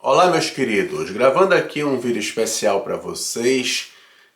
Olá, meus queridos, gravando aqui um vídeo especial para vocês,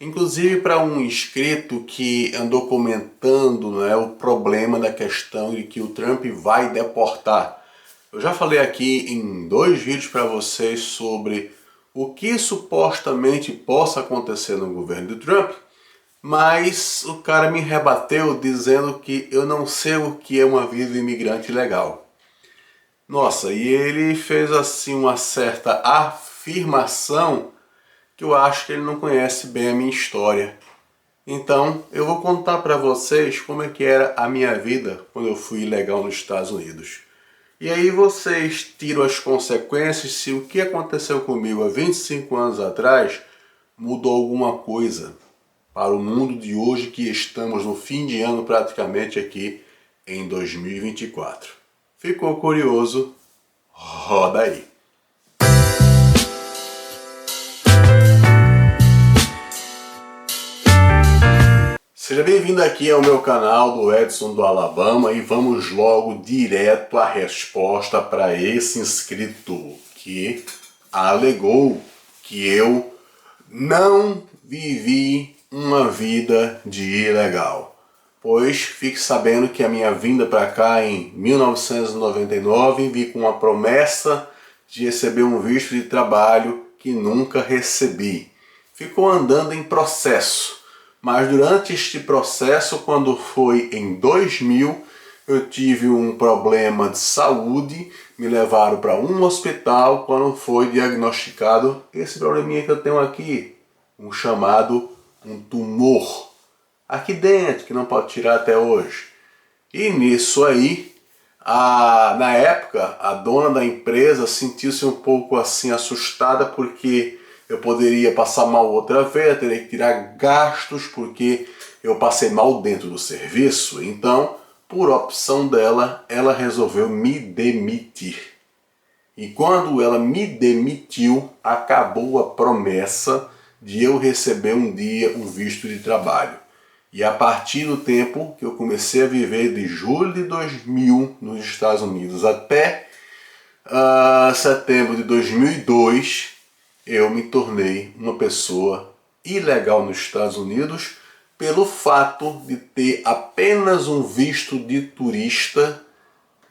inclusive para um inscrito que andou comentando, né, o problema da questão de que o Trump vai deportar. Eu já falei aqui em 2 vídeos para vocês sobre o que supostamente possa acontecer no governo do Trump, mas o cara me rebateu dizendo que eu não sei o que é uma vida de imigrante legal. Nossa, e ele fez assim uma certa afirmação que eu acho que ele não conhece bem a minha história. Então, eu vou contar para vocês como é que era a minha vida quando eu fui ilegal nos Estados Unidos. E aí vocês tiram as consequências se o que aconteceu comigo há 25 anos atrás mudou alguma coisa para o mundo de hoje, que estamos no fim de ano praticamente aqui em 2024. Ficou curioso? Roda aí! Seja bem-vindo aqui ao meu canal do Edson do Alabama e vamos logo direto à resposta para esse inscrito que alegou que eu não vivi uma vida de ilegal. Pois fique sabendo que a minha vinda para cá em 1999 vim com uma promessa de receber um visto de trabalho que nunca recebi. Ficou andando em processo, mas durante este processo, quando foi em 2000, eu tive um problema de saúde, me levaram para um hospital quando foi diagnosticado esse probleminha que eu tenho aqui, um tumor aqui dentro, que não pode tirar até hoje. E nisso aí, na época, a dona da empresa sentiu-se um pouco assim assustada, porque eu poderia passar mal outra vez, teria que tirar gastos, porque eu passei mal dentro do serviço. Então, por opção dela, ela resolveu me demitir. E quando ela me demitiu, acabou a promessa de eu receber um dia um visto de trabalho. E a partir do tempo que eu comecei a viver, de julho de 2000 nos Estados Unidos até setembro de 2002, eu me tornei uma pessoa ilegal nos Estados Unidos pelo fato de ter apenas um visto de turista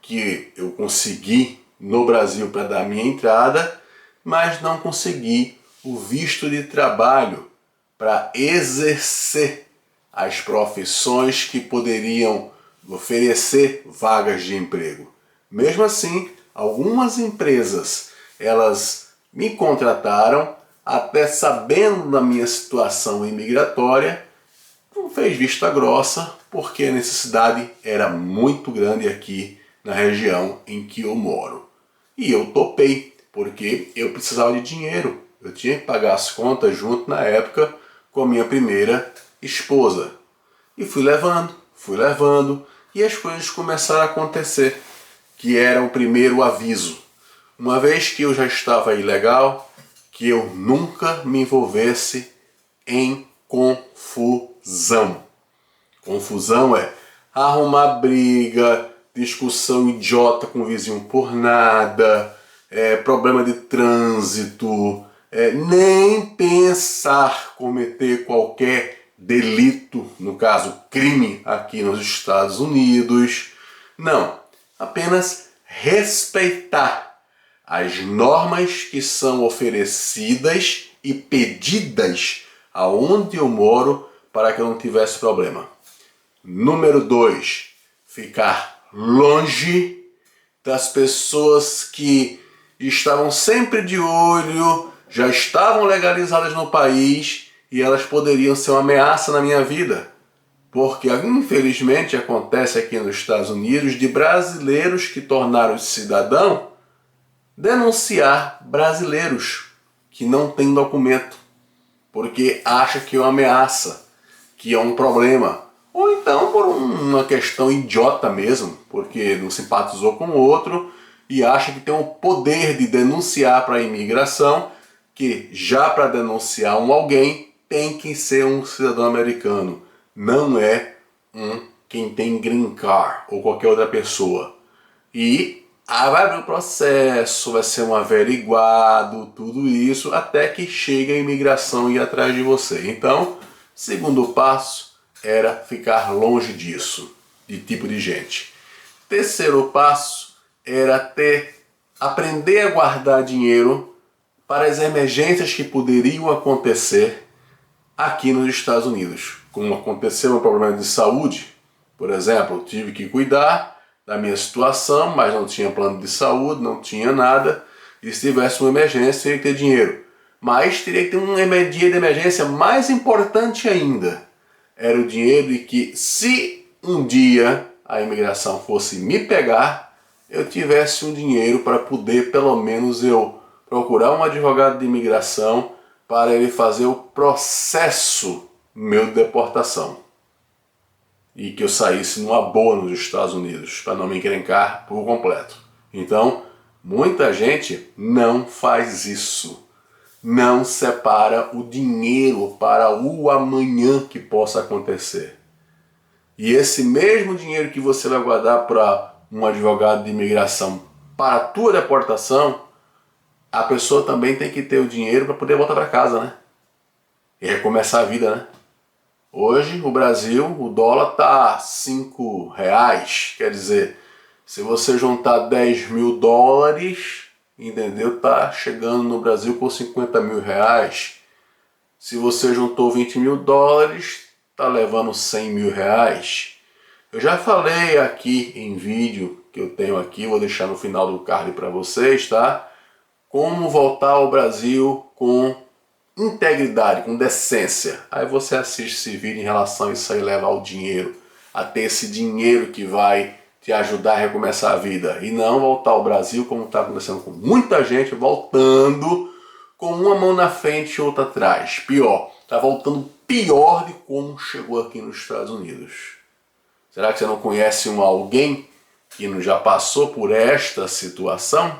que eu consegui no Brasil para dar minha entrada, mas não consegui o visto de trabalho para exercer as profissões que poderiam oferecer vagas de emprego. Mesmo assim, algumas empresas, elas me contrataram, até sabendo da minha situação imigratória, não fez vista grossa, porque a necessidade era muito grande aqui na região em que eu moro. E eu topei, porque eu precisava de dinheiro. Eu tinha que pagar as contas junto na época com a minha primeira esposa. E fui levando, e as coisas começaram a acontecer, que era o primeiro aviso. Uma vez que eu já estava ilegal, que eu nunca me envolvesse em confusão. Confusão é arrumar briga, discussão idiota com o vizinho por nada, problema de trânsito, nem pensar cometer qualquer delito, no caso crime aqui nos Estados Unidos. Não, apenas respeitar as normas que são oferecidas e pedidas aonde eu moro para que eu não tivesse problema. Número 2, ficar longe das pessoas que estavam sempre de olho, já estavam legalizadas no país e elas poderiam ser uma ameaça na minha vida. Porque infelizmente acontece aqui nos Estados Unidos de brasileiros que tornaram-se cidadão denunciar brasileiros que não têm documento, porque acha que é uma ameaça, que é um problema. Ou então por uma questão idiota mesmo, porque não simpatizou com o outro e acha que tem o poder de denunciar para a imigração, que já para denunciar alguém tem que ser um cidadão americano. Não é quem tem green card ou qualquer outra pessoa. E Aí vai abrir o processo, vai ser um averiguado, tudo isso, até que chega a imigração ir atrás de você. Então, segundo passo era ficar longe disso, de tipo de gente. Terceiro passo era aprender a guardar dinheiro para as emergências que poderiam acontecer aqui nos Estados Unidos. Como aconteceu um problema de saúde, por exemplo, eu tive que cuidar da minha situação, mas não tinha plano de saúde, não tinha nada, e se tivesse uma emergência, teria que ter dinheiro. Mas teria que ter um dinheiro de emergência mais importante ainda. Era o dinheiro de que, se um dia a imigração fosse me pegar, eu tivesse um dinheiro para poder, pelo menos, eu procurar um advogado de imigração para ele fazer o processo meu de deportação. E que eu saísse numa boa nos Estados Unidos, para não me encrencar por completo. Então, muita gente não faz isso. Não separa o dinheiro para o amanhã que possa acontecer. E esse mesmo dinheiro que você vai guardar para um advogado de imigração para a tua deportação, a pessoa também tem que ter o dinheiro para poder voltar para casa, né? E recomeçar a vida, né? Hoje, no Brasil, o dólar está a R$5. Quer dizer, se você juntar 10 mil dólares, entendeu? Tá chegando no Brasil com 50 mil reais. Se você juntou 20 mil dólares, tá levando 100 mil reais. Eu já falei aqui em vídeo que eu tenho aqui, vou deixar no final do card para vocês, tá? Como voltar ao Brasil com integridade, com decência. Aí você assiste esse vídeo em relação a isso aí, levar o dinheiro, a ter esse dinheiro que vai te ajudar a recomeçar a vida. E não voltar ao Brasil como está acontecendo com muita gente, voltando com uma mão na frente e outra atrás. Pior, está voltando pior de como chegou aqui nos Estados Unidos. Será que você não conhece alguém que já passou por esta situação?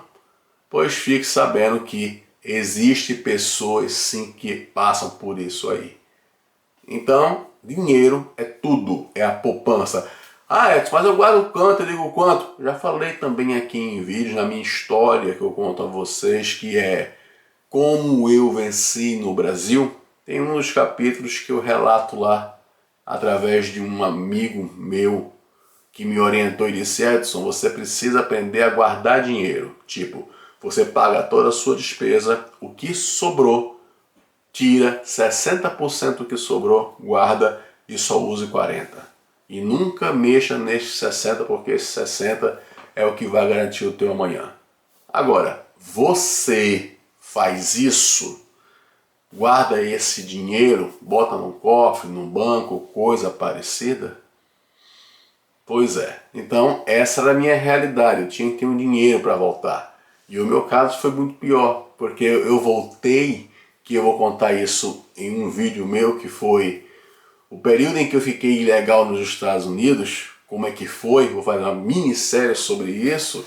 Pois fique sabendo que existem pessoas sim que passam por isso aí. Então, dinheiro é tudo, é a poupança. Ah, Edson, mas eu guardo quanto, eu digo quanto? Já falei também aqui em vídeos, na minha história que eu conto a vocês, que é como eu venci no Brasil. Tem um dos capítulos que eu relato lá, através de um amigo meu que me orientou e disse: Edson, você precisa aprender a guardar dinheiro. Tipo, você paga toda a sua despesa, o que sobrou, tira 60% do que sobrou, guarda e só use 40%. E nunca mexa nesses 60%, porque esse 60% é o que vai garantir o teu amanhã. Agora, você faz isso, guarda esse dinheiro, bota num cofre, num banco, coisa parecida? Pois é. Então, essa era a minha realidade. Eu tinha que ter um dinheiro para voltar. E o meu caso foi muito pior, porque eu voltei, que eu vou contar isso em um vídeo meu, que foi o período em que eu fiquei ilegal nos Estados Unidos, como é que foi, vou fazer uma minissérie sobre isso.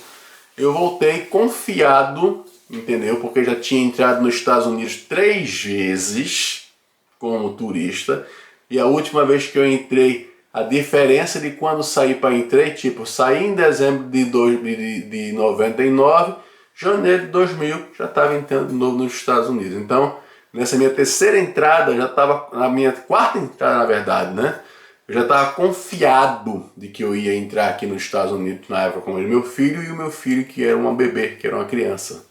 Eu voltei confiado, entendeu? Porque já tinha entrado nos Estados Unidos 3 vezes como turista, e a última vez que eu entrei, a diferença de quando saí para entrar, tipo, saí em dezembro de 99, janeiro de 2000 já estava entrando de novo nos Estados Unidos. Então, nessa minha terceira entrada, já estava, na minha quarta entrada na verdade, né? Eu já estava confiado de que eu ia entrar aqui nos Estados Unidos na época com meu filho e o meu filho que era uma bebê, que era uma criança.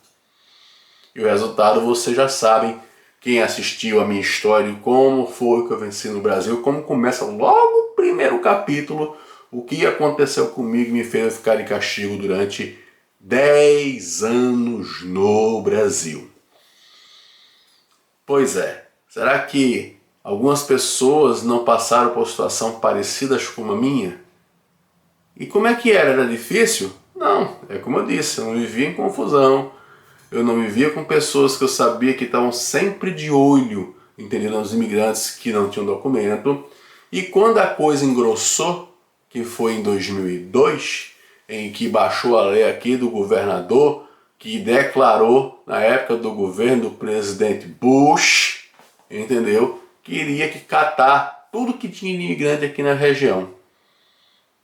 E o resultado vocês já sabem, quem assistiu a minha história, como foi que eu venci no Brasil, como começa logo o primeiro capítulo, o que aconteceu comigo e me fez ficar de castigo durante 10 anos no Brasil. Pois é, será que algumas pessoas não passaram por situação parecidas com a minha? E como é que era? Era difícil? Não, é como eu disse, eu não vivia em confusão, eu não vivia com pessoas que eu sabia que estavam sempre de olho, entendendo, os imigrantes que não tinham documento. E quando a coisa engrossou, que foi em 2002, em que baixou a lei aqui do governador, que declarou, na época do governo do presidente Bush, entendeu, que iria catar tudo que tinha de imigrante aqui na região.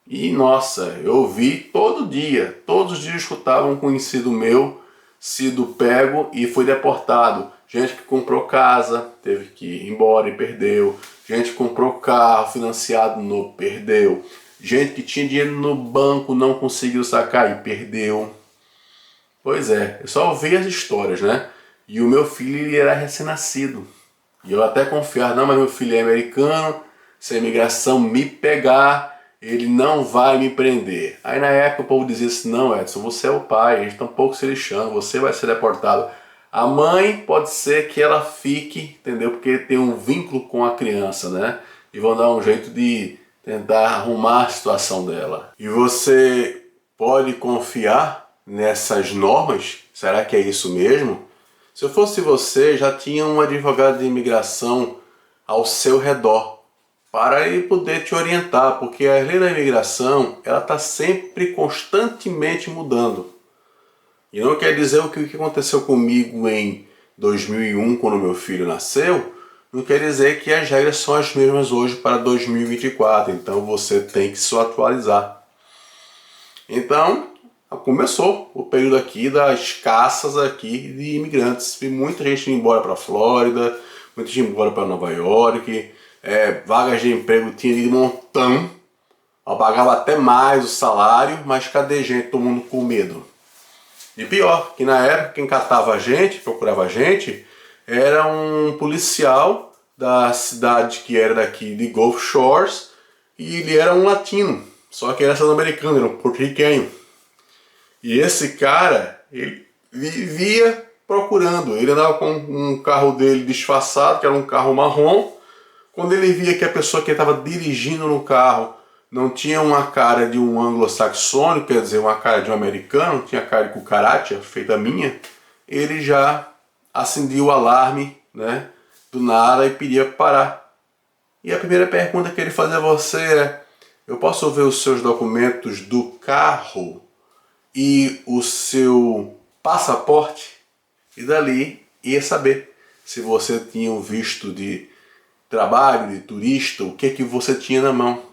E nossa, eu vi todo dia, todos os dias eu escutava um conhecido meu sido pego e foi deportado. Gente que comprou casa, teve que ir embora e perdeu. Gente que comprou carro financiado, não perdeu. Gente que tinha dinheiro no banco, não conseguiu sacar e perdeu. Pois é, eu só ouvi as histórias, né? E o meu filho, ele era recém-nascido. E eu até confiava, não, mas meu filho é americano, se a imigração me pegar, ele não vai me prender. Aí na época o povo dizia assim, não Edson, você é o pai, a gente tá um pouco se lixando, você vai ser deportado. A mãe pode ser que ela fique, entendeu? Porque tem um vínculo com a criança, né? E vão dar um jeito de tentar arrumar a situação dela. E você pode confiar nessas normas? Será que é isso mesmo? Se eu fosse você, já tinha um advogado de imigração ao seu redor para ele poder te orientar, porque a lei da imigração ela está sempre constantemente mudando. E não quer dizer o que aconteceu comigo em 2001, quando meu filho nasceu, não quer dizer que as regras são as mesmas hoje para 2024, então você tem que se atualizar. Então, começou o período aqui das caças aqui de imigrantes. Vi muita gente indo embora para a Flórida, muita gente indo embora para Nova York, vagas de emprego tinha de montão, eu pagava até mais o salário, mas cadê gente, todo mundo com medo? E pior, que na época quem catava a gente, procurava a gente, era um policial da cidade que era daqui de Gulf Shores, e ele era um latino, só que era sul-americano, era um porto-riquenho. E esse cara, ele vivia procurando. Ele andava com um carro dele disfarçado, que era um carro marrom. Quando ele via que a pessoa que estava dirigindo no carro não tinha uma cara de um anglo-saxônico, quer dizer, uma cara de um americano, tinha cara de cucaracha, feita minha, ele já acendia o alarme, né, do nada e pedia para parar. E a primeira pergunta que ele fazia a você é: eu posso ver os seus documentos do carro e o seu passaporte? E dali ia saber se você tinha um visto de trabalho, de turista, o que você tinha na mão.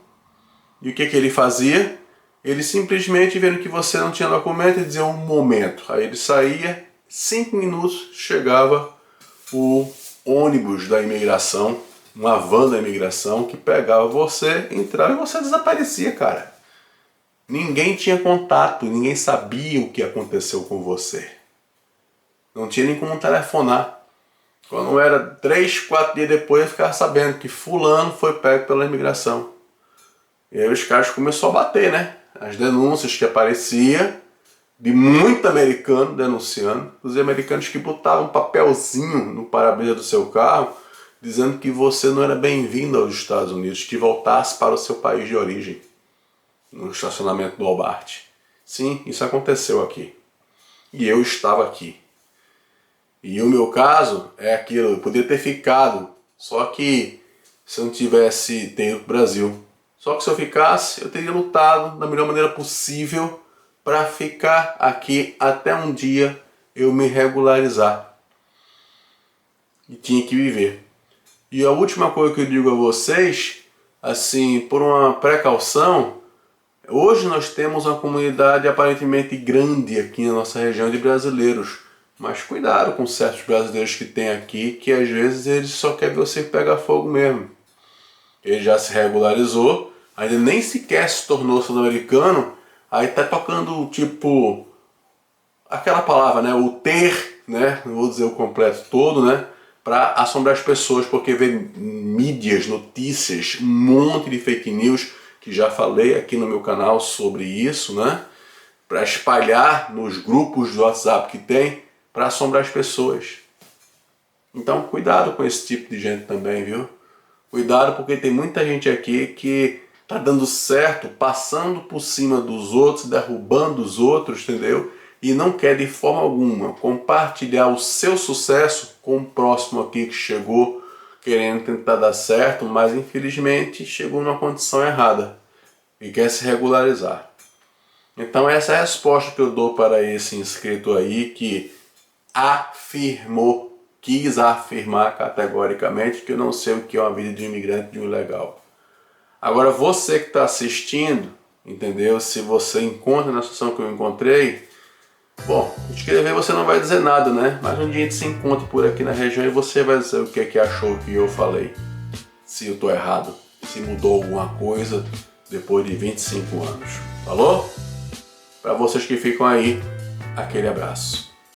E o que ele fazia? Ele simplesmente, vendo que você não tinha documento, ele dizia um momento. Aí ele saía, 5 minutos, chegava o ônibus da imigração, uma van da imigração, que pegava você, entrava e você desaparecia, cara. Ninguém tinha contato, ninguém sabia o que aconteceu com você. Não tinha nem como telefonar. Quando era 3, 4 dias depois, eu ficava sabendo que fulano foi pego pela imigração. E aí os caras começaram a bater, né? As denúncias que apareciam de muito americano denunciando. Os americanos que botavam um papelzinho no para-brisa do seu carro dizendo que você não era bem-vindo aos Estados Unidos, que voltasse para o seu país de origem, no estacionamento do Walmart. Sim, isso aconteceu aqui. E eu estava aqui. E o meu caso é aquilo, eu poderia ter ficado, só que se eu não tivesse ido para o Brasil. Só que se eu ficasse, eu teria lutado da melhor maneira possível para ficar aqui até um dia eu me regularizar. E tinha que viver. E a última coisa que eu digo a vocês, assim, por uma precaução, hoje nós temos uma comunidade aparentemente grande aqui na nossa região de brasileiros. Mas cuidado com certos brasileiros que tem aqui, que às vezes eles só querem ver você pegar fogo mesmo. Ele já se regularizou, ainda nem sequer se tornou sul-americano, aí tá tocando tipo aquela palavra, né, o ter, né, não vou dizer o completo todo, né, para assombrar as pessoas, porque vê mídias, notícias, um monte de fake news, que já falei aqui no meu canal sobre isso, né, para espalhar nos grupos do WhatsApp que tem, para assombrar as pessoas. Então cuidado com esse tipo de gente também, viu? Cuidado, porque tem muita gente aqui que tá dando certo, passando por cima dos outros, derrubando os outros, entendeu? E não quer de forma alguma compartilhar o seu sucesso com o próximo aqui que chegou querendo tentar dar certo, mas infelizmente chegou numa condição errada e quer se regularizar. Então essa é a resposta que eu dou para esse inscrito aí que quis afirmar categoricamente que eu não sei o que é uma vida de um imigrante, de um ilegal. Agora você que está assistindo, entendeu? Se você encontra na situação que eu encontrei, bom, escrever você não vai dizer nada, né? Mas um dia a gente se encontra por aqui na região e você vai dizer o que é que achou que eu falei. Se eu tô errado, se mudou alguma coisa depois de 25 anos. Falou? Para vocês que ficam aí, aquele abraço.